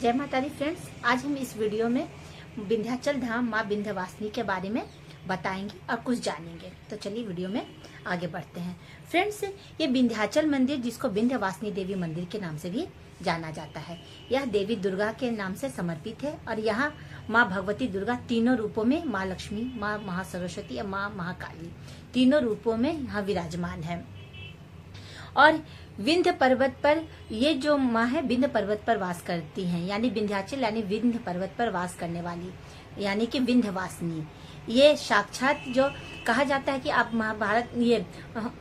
जय माता दी फ्रेंड्स, आज हम इस वीडियो में विंध्याचल धाम माँ विंध्यवासिनी के बारे में बताएंगे और कुछ जानेंगे। तो चलिए वीडियो में आगे बढ़ते हैं। फ्रेंड्स, ये विंध्याचल मंदिर, जिसको विंध्यवासिनी देवी मंदिर के नाम से भी जाना जाता है, यह देवी दुर्गा के नाम से समर्पित है और यहाँ माँ भगवती दुर्गा तीनों रूपों में, माँ लक्ष्मी, माँ महासरस्वती और माँ महाकाली, तीनों रूपों में यहाँ विराजमान है। और विंध्य पर्वत पर ये जो माँ है विंध्य पर्वत पर वास करती हैं, यानी विंध्याचल यानी विंध्य पर्वत पर वास करने वाली, यानी कि विंध्यवासिनी। ये साक्षात जो कहा जाता है कि आप महाभारत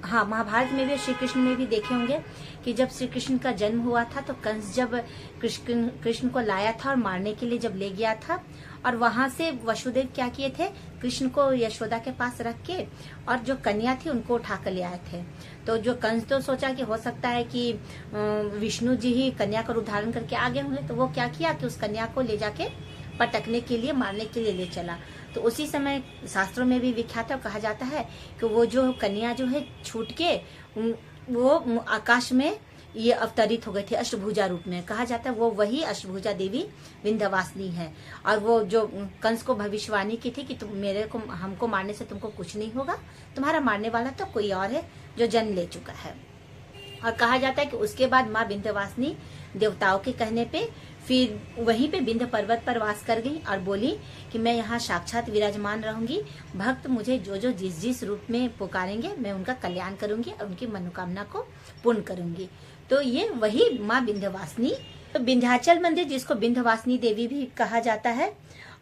महाभारत में भी, श्री कृष्ण में भी देखे होंगे कि जब श्री कृष्ण का जन्म हुआ था तो कंस जब कृष्ण को लाया था और मारने के लिए जब ले गया था, और वहां से वसुदेव क्या किए थे, कृष्ण को यशोदा के पास रख के और जो कन्या थी उनको उठा कर ले आए थे। तो जो कंस तो सोचा कि हो सकता है कि विष्णु जी ही कन्या का रूप धारण करके आ गए होंगे, तो वो क्या किया कि उस कन्या को ले जाके पटकने के लिए, मारने के लिए ले चला। तो उसी समय शास्त्रों में भी विख्यात कहा जाता है कि वो जो कन्या जो है छूट के वो आकाश में ये अवतरित हो गए थे अष्टभुजा रूप में। कहा जाता है वो वही अष्टभुजा देवी विंध्यवासिनी है। और वो जो कंस को भविष्यवाणी की थी कि तुम हमको मारने से तुमको कुछ नहीं होगा, तुम्हारा मारने वाला तो कोई और है जो जन्म ले चुका है। और कहा जाता है कि उसके बाद माँ विंध्यवासिनी देवताओं के कहने पे फिर वहीं पे विंध्य पर्वत पर वास कर गई और बोली कि मैं यहाँ साक्षात विराजमान रहूंगी, भक्त मुझे जो जो जिस जिस रूप में पुकारेंगे मैं उनका कल्याण करूंगी और उनकी मनोकामना को पूर्ण करूंगी। तो ये वही माँ विंध्यवासिनी, तो विंध्याचल मंदिर, जिसको विंध्यवासिनी देवी भी कहा जाता है,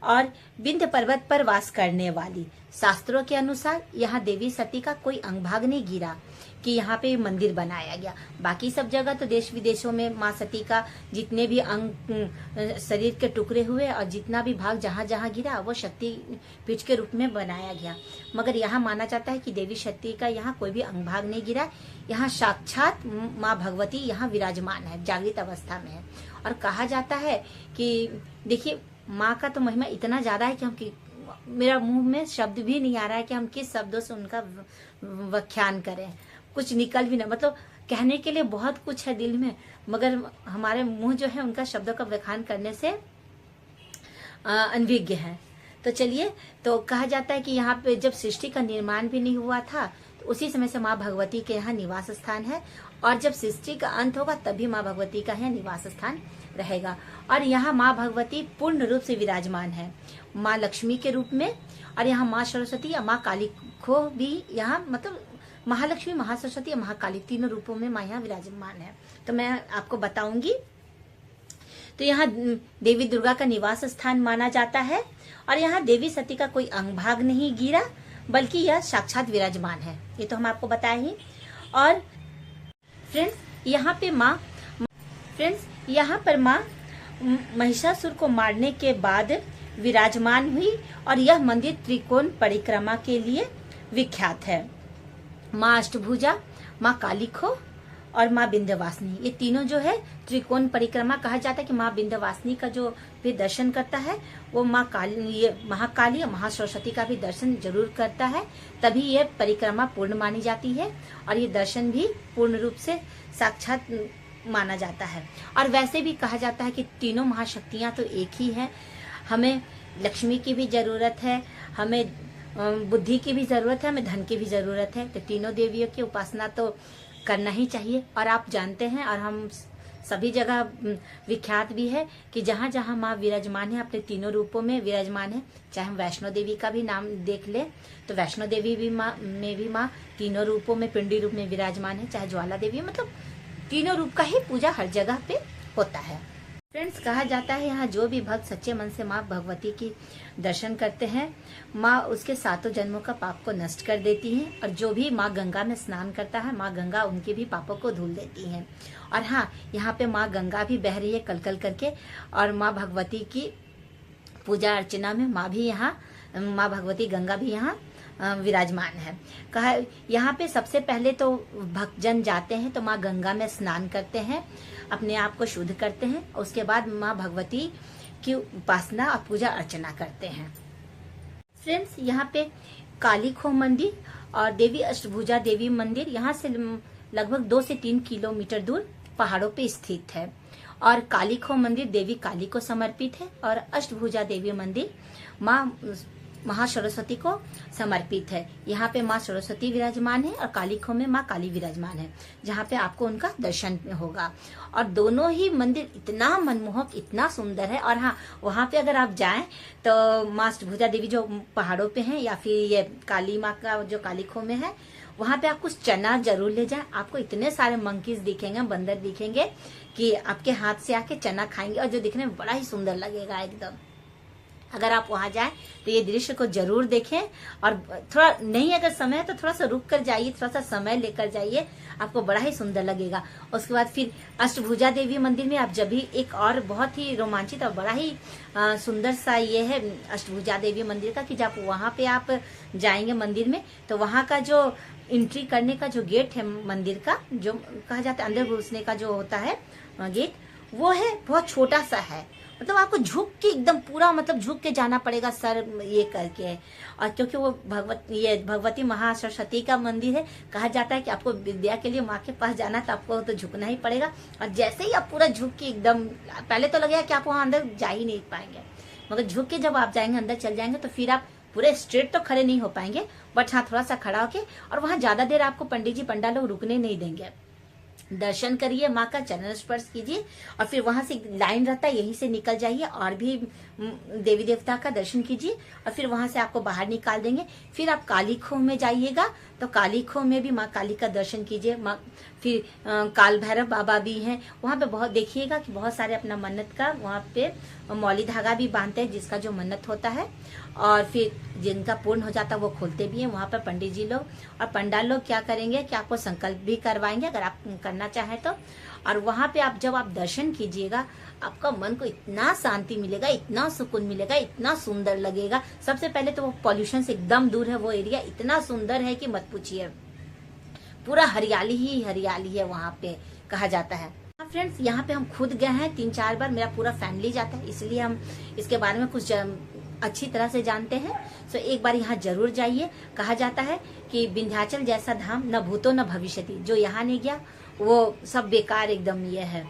और विंध्य पर्वत पर वास करने वाली। शास्त्रों के अनुसार यहाँ देवी सती का कोई अंग भाग नहीं गिरा कि यहाँ पे मंदिर बनाया गया। बाकी सब जगह तो देश विदेशों में माँ सती का जितने भी अंग, शरीर के टुकड़े हुए और जितना भी भाग जहाँ जहाँ गिरा वो शक्ति पीठ के रूप में बनाया गया। मगर यहाँ माना जाता है कि देवी शक्ति का यहाँ कोई भी अंग भाग नहीं गिरा। यहाँ साक्षात माँ भगवती यहाँ विराजमान है, जागृत अवस्था में है। और कहा जाता है कि देखिए माँ का तो महिमा इतना ज्यादा है कि मेरा मुंह में शब्द भी नहीं आ रहा है कि हम किस शब्दों से उनका व्याख्यान करें। कुछ निकल भी ना, मतलब कहने के लिए बहुत कुछ है दिल में, मगर हमारे मुंह जो है उनका शब्दों का व्याख्यान करने से अनभिज्ञ है। तो चलिए, तो कहा जाता है कि यहाँ पे जब सृष्टि का निर्माण भी नहीं हुआ था तो उसी समय से माँ भगवती के यहाँ निवास स्थान है, और जब सृष्टि का अंत होगा तभी माँ भगवती का यहाँ निवास स्थान रहेगा। और यहाँ माँ भगवती पूर्ण रूप से विराजमान है, माँ लक्ष्मी के रूप में। और यहाँ माँ सरस्वती या माँ काली को भी यहाँ, मतलब महालक्ष्मी, महासरस्वती या महाकाली, तीनों रूपों में माँ यहाँ विराजमान है। तो मैं आपको बताऊंगी। तो यहाँ देवी दुर्गा का निवास स्थान माना जाता है, और यहाँ देवी सती का कोई अंग भाग नहीं गिरा, बल्कि यह साक्षात विराजमान है। ये तो हम आपको बताए ही। और फ्रेंड्स, यहाँ पर माँ महिषासुर को मारने के बाद विराजमान हुई, और यह मंदिर त्रिकोण परिक्रमा के लिए विख्यात है। माँ अष्टभुजा, माँ कालीखो और माँ विंध्यवासिनी, ये तीनों जो है त्रिकोण परिक्रमा। कहा जाता है कि माँ विंध्यवासिनी का जो भी दर्शन करता है वो महाकाली और महासरस्वती का भी दर्शन जरूर करता है, तभी ये परिक्रमा पूर्ण मानी जाती है और ये दर्शन भी पूर्ण रूप से साक्षात माना जाता है। और वैसे भी कहा जाता है कि तीनों महाशक्तियां तो एक ही है। हमें लक्ष्मी की भी जरूरत है, हमें बुद्धि की भी जरूरत है, हमें धन की भी जरूरत है। तो तीनों देवियों की उपासना तो करना ही चाहिए। और आप जानते हैं, और हम सभी जगह विख्यात भी है कि जहाँ जहाँ माँ विराजमान है, अपने तीनों रूपों में विराजमान है। चाहे हम वैष्णो देवी का भी नाम देख ले तो वैष्णो देवी भी माँ तीनों रूपों में, पिंडी रूप में विराजमान है। चाहे ज्वाला देवी, मतलब तीनों रूप का ही पूजा हर जगह पे होता है। फ्रेंड्स, कहा जाता है यहाँ जो भी भक्त सच्चे मन से माँ भगवती की दर्शन करते हैं, माँ उसके 7 जन्मों का पाप को नष्ट कर देती हैं। और जो भी माँ गंगा में स्नान करता है, माँ गंगा उनके भी पापों को धुल देती हैं। और हाँ, यहाँ पे माँ गंगा भी बह रही है कलकल करके, और माँ भगवती की पूजा अर्चना में माँ भगवती गंगा भी यहाँ विराजमान है। कहा यहाँ पे सबसे पहले तो भक्तजन जाते हैं तो माँ गंगा में स्नान करते हैं, अपने आप को शुद्ध करते हैं, और उसके बाद माँ भगवती की उपासना और पूजा अर्चना करते हैं। फ्रेंड्स, यहाँ पे कालीखो मंदिर और देवी अष्टभुजा देवी मंदिर यहाँ से लगभग 2 से 3 किलोमीटर दूर पहाड़ों पे स्थित है। और कालीखो मंदिर देवी काली को समर्पित है और अष्टभुजा देवी मंदिर माँ महासरस्वती को समर्पित है। यहाँ पे माँ सरस्वती विराजमान है और कालीखो में माँ काली विराजमान है, जहाँ पे आपको उनका दर्शन होगा। और दोनों ही मंदिर इतना मनमोहक, इतना सुंदर है। और हाँ, वहाँ पे अगर आप जाएं तो माँ अष्टभुजा देवी जो पहाड़ों पे हैं, या फिर ये काली माँ का जो कालीखो में है, वहाँ पे आप कुछ चना जरूर ले जाएं। आपको इतने सारे मंकीज दिखेंगे, बंदर दिखेंगे कि आपके हाथ से आके चना खाएंगे, और जो दिखने में बड़ा ही सुंदर लगेगा एकदम। अगर आप वहां जाएं तो ये दृश्य को जरूर देखें। और थोड़ा नहीं अगर समय है तो थोड़ा सा रुक कर जाइए, थोड़ा सा समय लेकर जाइए, आपको बड़ा ही सुंदर लगेगा। उसके बाद फिर अष्टभुजा देवी मंदिर में आप जब भी एक और बहुत ही रोमांचित और बड़ा ही सुंदर सा ये है अष्टभुजा देवी मंदिर का, कि जब वहां पे आप जाएंगे मंदिर में, तो वहां का जो एंट्री करने का जो गेट है मंदिर का, जो कहा जाता है अंदर घुसने का जो होता है गेट, वो है बहुत छोटा सा है। मतलब आपको झुक के एकदम पूरा मतलब झुक के जाना पड़ेगा, सर ये करके। और क्योंकि वो भगवती महासरस्वती का मंदिर है, कहा जाता है कि आपको विद्या के लिए माँ के पास जाना तो आपको तो झुकना ही पड़ेगा। और जैसे ही आप पूरा झुक के एकदम, पहले तो लगेगा कि आप वहां अंदर जा ही नहीं पाएंगे, मगर झुक के जब आप जाएंगे, अंदर चल जाएंगे, तो फिर आप पूरे स्ट्रेट तो खड़े नहीं हो पाएंगे, बट हाँ थोड़ा सा खड़ा होके, और वहां ज्यादा देर आपको पंडित जी पंडा लोग रुकने नहीं देंगे। दर्शन करिए, माँ का चरण स्पर्श कीजिए, और फिर वहां से लाइन रहता है, यहीं से निकल जाइए और भी देवी देवता का दर्शन कीजिए, और फिर वहां से आपको बाहर निकाल देंगे। फिर आप कालीखो में जाइएगा, तो कालीखो में भी माँ काली का दर्शन कीजिए। फिर काल भैरव बाबा भी हैं वहां पे, बहुत देखिएगा कि बहुत सारे अपना मन्नत का वहां पे मौली धागा भी बांधते हैं, जिसका जो मन्नत होता है, और फिर जिनका पूर्ण हो जाता है वो खोलते भी हैं वहां पर पंडित जी लोग। और पंडाल लोग क्या करेंगे कि आपको संकल्प भी करवाएंगे अगर आप करना चाहें तो। और वहां पे आप जब आप दर्शन कीजिएगा, आपका मन को इतना शांति मिलेगा, इतना सुकून मिलेगा, इतना सुंदर लगेगा। सबसे पहले तो वो पॉल्यूशन से एकदम दूर है, वो एरिया इतना सुंदर है कि मत पूछिए, पूरा हरियाली ही हरियाली है वहां पे, कहा जाता है। फ्रेंड्स, यहाँ पे हम खुद गए हैं 3-4 बार, मेरा पूरा फैमिली जाता है, इसलिए हम इसके बारे में कुछ अच्छी तरह से जानते हैं। सो एक बार यहाँ जरूर जाइए। कहा जाता है कि विंध्याचल जैसा धाम न भूतो न भविष्यति, जो यहाँ नहीं गया वो सब बेकार एकदम ये है।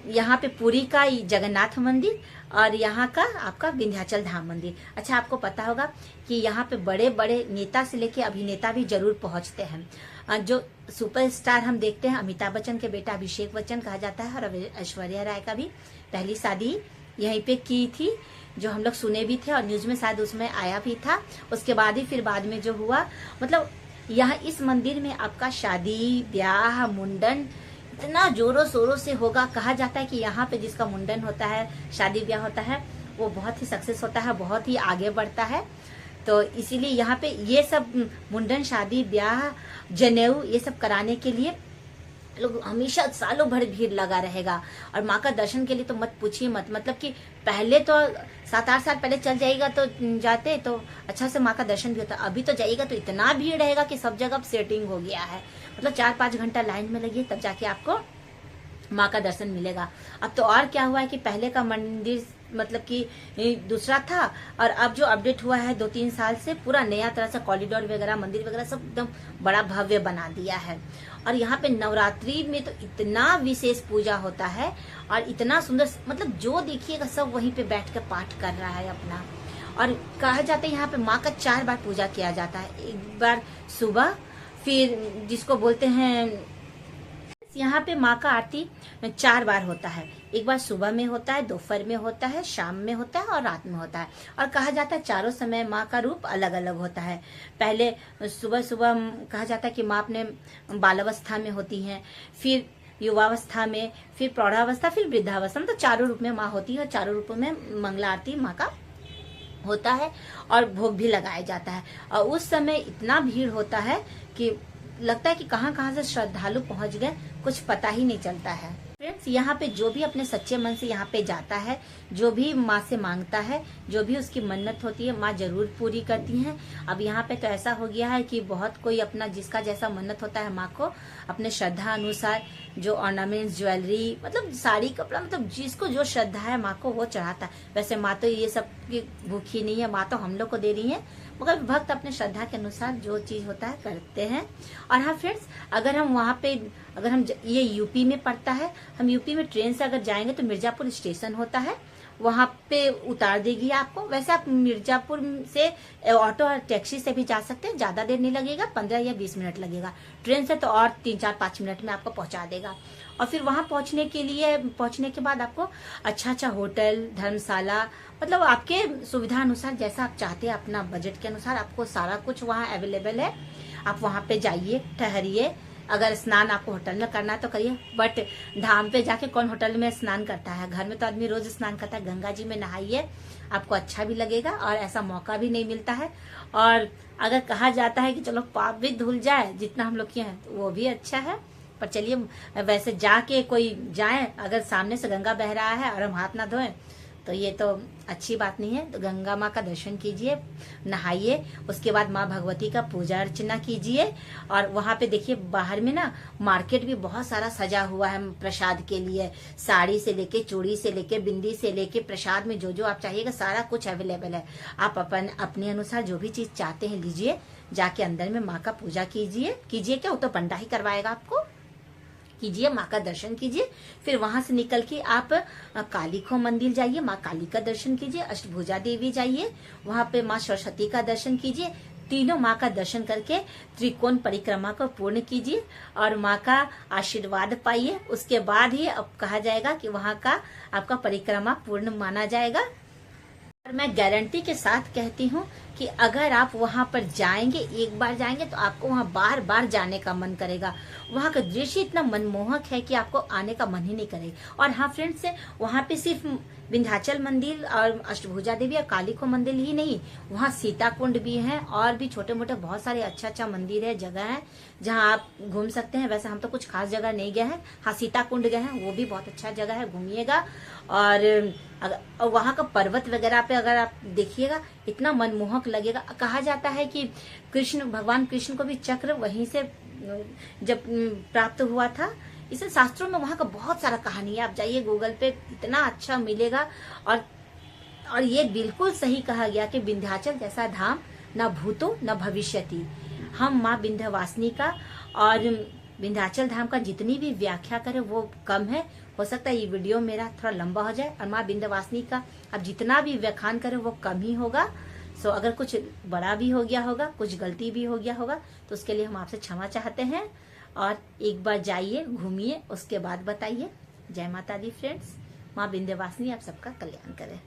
यहाँ पे पुरी का जगन्नाथ मंदिर और यहाँ का आपका विंध्याचल धाम मंदिर। अच्छा, आपको पता होगा कि यहाँ पे बड़े बड़े नेता से लेके अभिनेता भी जरूर पहुंचते हैं। जो सुपरस्टार हम देखते हैं, अमिताभ बच्चन के बेटा अभिषेक बच्चन कहा जाता है, और ऐश्वर्या राय का भी पहली शादी यहीं पे की थी, जो हम लोग सुने भी थे और न्यूज में शायद उसमें आया भी था। उसके बाद ही फिर बाद में जो हुआ, मतलब यहाँ इस मंदिर में आपका शादी ब्याह मुंडन इतना जोरों शोरों से होगा। कहा जाता है कि यहाँ पे जिसका मुंडन होता है, शादी ब्याह होता है, वो बहुत ही सक्सेस होता है, बहुत ही आगे बढ़ता है। तो इसीलिए यहाँ पे ये सब मुंडन, शादी ब्याह, जनेऊ, ये सब कराने के लिए लोग हमेशा सालों भर भीड़ लगा रहेगा। और माँ का दर्शन के लिए तो मत पूछिए मत, मतलब कि पहले तो 7-8 साल पहले चल जाएगा तो जाते तो अच्छा से माँ का दर्शन भी होता। अभी तो जाइएगा तो इतना भीड़ रहेगा कि सब जगह सेटिंग हो गया है, मतलब 4-5 घंटा लाइन में लगिए तब जाके आपको माँ का दर्शन मिलेगा। अब तो और क्या हुआ है कि पहले का मंदिर मतलब कि दूसरा था, और अब जो अपडेट हुआ है 2-3 साल से, पूरा नया तरह से कॉरिडोर वगैरह, मंदिर वगैरह सब एकदम बड़ा भव्य बना दिया है। और यहाँ पे नवरात्रि में तो इतना विशेष पूजा होता है और इतना सुंदर, मतलब जो देखिएगा सब वहीं पे बैठ कर पाठ कर रहा है अपना। और कहा जाता है यहाँ पे माँ का 4 बार पूजा किया जाता है। एक बार सुबह, फिर जिसको बोलते हैं, यहाँ पे माँ का आरती 4 बार होता है। एक बार सुबह में होता है, दोपहर में होता है, शाम में होता है और रात में होता है। और कहा जाता है चारों समय माँ का रूप अलग अलग होता है। पहले सुबह सुबह कहा जाता है कि माँ अपने बालावस्था में होती हैं, फिर युवावस्था में, फिर प्रौढ़ावस्था, फिर वृद्धावस्था, तो चारों रूप में माँ होती है। और चारों रूपों में मंगला आरती माँ का होता है और भोग भी लगाया जाता है। और उस समय इतना भीड़ होता है कि लगता है कि कहाँ कहाँ से श्रद्धालु पहुंच गए, कुछ पता ही नहीं चलता है। फ्रेंड्स, यहाँ पे जो भी अपने सच्चे मन से यहाँ पे जाता है, जो भी माँ से मांगता है, जो भी उसकी मन्नत होती है, माँ जरूर पूरी करती हैं। अब यहाँ पे तो ऐसा हो गया है कि बहुत कोई अपना जिसका जैसा मन्नत होता है, माँ को अपने श्रद्धा अनुसार जो ऑर्नामेंट्स, ज्वेलरी, मतलब साड़ी, कपड़ा, मतलब जिसको जो श्रद्धा है माँ को वो चढ़ाता है। वैसे माँ तो ये सब की भूखी नहीं है, माँ तो हम लोग को दे रही है, मगर भक्त अपने श्रद्धा के अनुसार जो चीज होता है करते हैं। और हाँ फ्रेंड्स, अगर हम वहाँ पे ये यूपी में पड़ता है, हम यूपी में ट्रेन से अगर जाएंगे तो मिर्जापुर स्टेशन होता है, वहां पे उतार देगी आपको। वैसे आप मिर्जापुर से ऑटो और टैक्सी से भी जा सकते हैं, ज्यादा देर नहीं लगेगा, 15 या 20 मिनट लगेगा। ट्रेन से तो और 3-4-5 मिनट में आपको पहुंचा देगा। और फिर वहां पहुंचने के बाद आपको अच्छा होटल, धर्मशाला, मतलब आपके सुविधा अनुसार जैसा आप चाहते हैं, अपना बजट के अनुसार आपको सारा कुछ वहाँ अवेलेबल है। आप वहां पे जाइए, ठहरिए। अगर स्नान आपको होटल में करना है तो करिए, बट धाम पे जाके कौन होटल में स्नान करता है? घर में तो आदमी रोज स्नान करता है। गंगा जी में नहाइए, आपको अच्छा भी लगेगा और ऐसा मौका भी नहीं मिलता है। और अगर कहा जाता है कि चलो पाप भी धुल जाए जितना हम लोग किए हैं, तो वो भी अच्छा है। पर चलिए, वैसे जाके कोई जाए, अगर सामने से गंगा बह रहा है और हम हाथ ना धोएं तो ये तो अच्छी बात नहीं है। तो गंगा माँ का दर्शन कीजिए, नहाइए, उसके बाद माँ भगवती का पूजा अर्चना कीजिए। और वहां पे देखिए बाहर में ना मार्केट भी बहुत सारा सजा हुआ है प्रसाद के लिए। साड़ी से लेके, चूड़ी से लेके, बिंदी से लेके, प्रसाद में जो जो आप चाहिएगा सारा कुछ अवेलेबल है। आप अपने अनुसार जो भी चीज चाहते हैं लीजिए, जाके अंदर में माँ का पूजा कीजिए क्या, वो तो पंडा ही करवाएगा आपको। कीजिए, माँ का दर्शन कीजिए। फिर वहां से निकल के आप काली खो मंदिर जाइए, माँ काली का दर्शन कीजिए। अष्टभुजा देवी जाइए, वहां पे माँ सरस्वती का दर्शन कीजिए। तीनों माँ का दर्शन करके त्रिकोण परिक्रमा को पूर्ण कीजिए और माँ का आशीर्वाद पाइए। उसके बाद ही अब कहा जाएगा कि वहां का आपका परिक्रमा पूर्ण माना जाएगा। और मैं गारंटी के साथ कहती हूँ कि अगर आप वहां पर जाएंगे, एक बार जाएंगे, तो आपको वहां बार बार जाने का मन करेगा। वहां का दृश्य इतना मनमोहक है कि आपको आने का मन ही नहीं करेगा। और हाँ फ्रेंड्स, वहां पे सिर्फ विंध्याचल मंदिर और अष्टभुजा देवी और काली खो मंदिर ही नहीं, वहाँ सीता कुंड भी है और भी छोटे मोटे बहुत सारे अच्छा मंदिर है, जगह है जहाँ आप घूम सकते हैं। वैसे हम तो कुछ खास जगह नहीं गए हैं, हाँ सीता कुंड गए हैं, वो भी बहुत अच्छा जगह है, घूमिएगा। और वहाँ का पर्वत वगैरह पे अगर आप देखिएगा इतना मनमोहक लगेगा। कहा जाता है कि भगवान कृष्ण को भी चक्र वहीं से जब प्राप्त हुआ था। इसे शास्त्रों में वहां का बहुत सारा कहानी है, आप जाइए गूगल पे, इतना अच्छा मिलेगा। और ये बिल्कुल सही कहा गया कि विंध्याचल जैसा धाम न भूतो न भविष्यति। हम माँ विंध्यवासिनी का और विंध्याचल धाम का जितनी भी व्याख्या करें वो कम है। हो सकता है ये वीडियो मेरा थोड़ा लंबा हो जाए, और माँ विंध्यवासिनी का अब जितना भी व्याख्यान करें वो कम ही होगा। सो अगर कुछ बड़ा भी हो गया होगा, कुछ गलती भी हो गया होगा, तो उसके लिए हम आपसे क्षमा चाहते हैं। और एक बार जाइए, घूमिए, उसके बाद बताइए। जय माता दी फ्रेंड्स। माँ विंध्यवासिनी आप सबका कल्याण करे।